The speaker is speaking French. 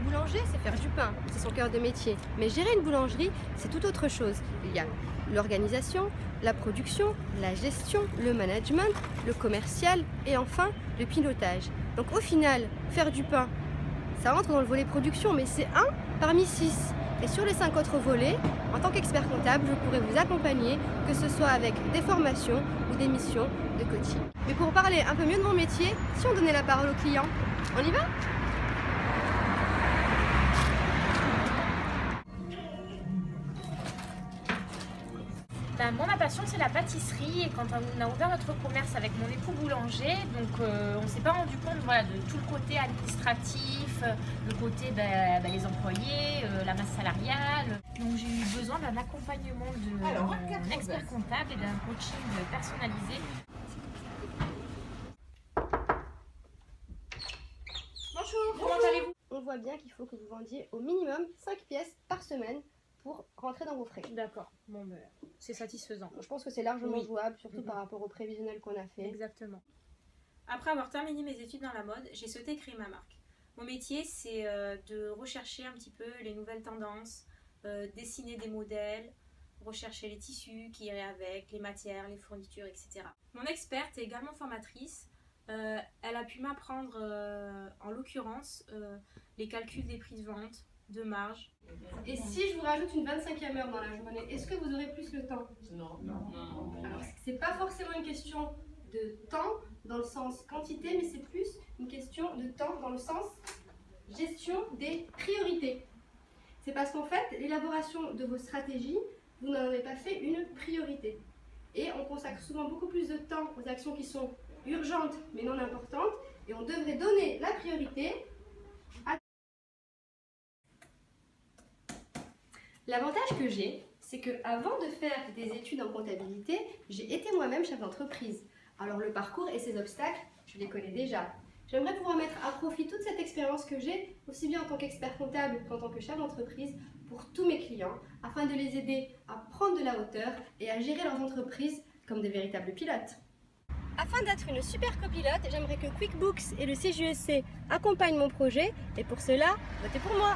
boulanger, c'est faire du pain, c'est son cœur de métier. Mais gérer une boulangerie, c'est tout autre chose. Il y a l'organisation, la production, la gestion, le management, le commercial et enfin le pilotage. Donc au final, faire du pain, ça entre dans le volet production, mais c'est un parmi 6. Et sur les 5 autres volets, en tant qu'expert comptable, je pourrais vous accompagner, que ce soit avec des formations ou des missions de coaching. Mais pour parler un peu mieux de mon métier, si on donnait la parole aux clients, on y va ? Moi, ma passion, c'est la pâtisserie. Et quand on a ouvert notre commerce avec mon époux boulanger, donc on ne s'est pas rendu compte de tout le côté administratif, le côté les employés, la masse salariale. Donc j'ai eu besoin d'un accompagnement de mon expert comptable et d'un coaching personnalisé. Bonjour, comment allez-vous ? On voit bien qu'il faut que vous vendiez au minimum 5 pièces par semaine pour rentrer dans vos frais. D'accord, c'est satisfaisant. Je pense que c'est largement Oui. jouable, surtout par rapport au prévisionnel qu'on a fait. Exactement. Après avoir terminé mes études dans la mode, j'ai souhaité créer ma marque. Mon métier, c'est de rechercher un petit peu les nouvelles tendances, dessiner des modèles, rechercher les tissus qui iraient avec, les matières, les fournitures, etc. Mon experte est également formatrice. Elle a pu m'apprendre, en l'occurrence, les calculs des prix de vente, de marge. Et si je vous rajoute une 25e heure dans la journée, est-ce que vous aurez plus le temps ? Non. Alors, c'est pas forcément une question de temps dans le sens quantité, mais c'est plus une question de temps dans le sens gestion des priorités. C'est parce qu'en fait, l'élaboration de vos stratégies, vous n'en avez pas fait une priorité. Et on consacre souvent beaucoup plus de temps aux actions qui sont urgentes mais non importantes, et on devrait donner la priorité à... L'avantage que j'ai, c'est qu'avant de faire des études en comptabilité, j'ai été moi-même chef d'entreprise. Alors le parcours et ses obstacles, je les connais déjà. J'aimerais pouvoir mettre à profit toute cette expérience que j'ai, aussi bien en tant qu'expert comptable qu'en tant que chef d'entreprise, pour tous mes clients, afin de les aider à prendre de la hauteur et à gérer leurs entreprises comme des véritables pilotes. Afin d'être une super copilote, j'aimerais que QuickBooks et le CJEC accompagnent mon projet, et pour cela, votez pour moi!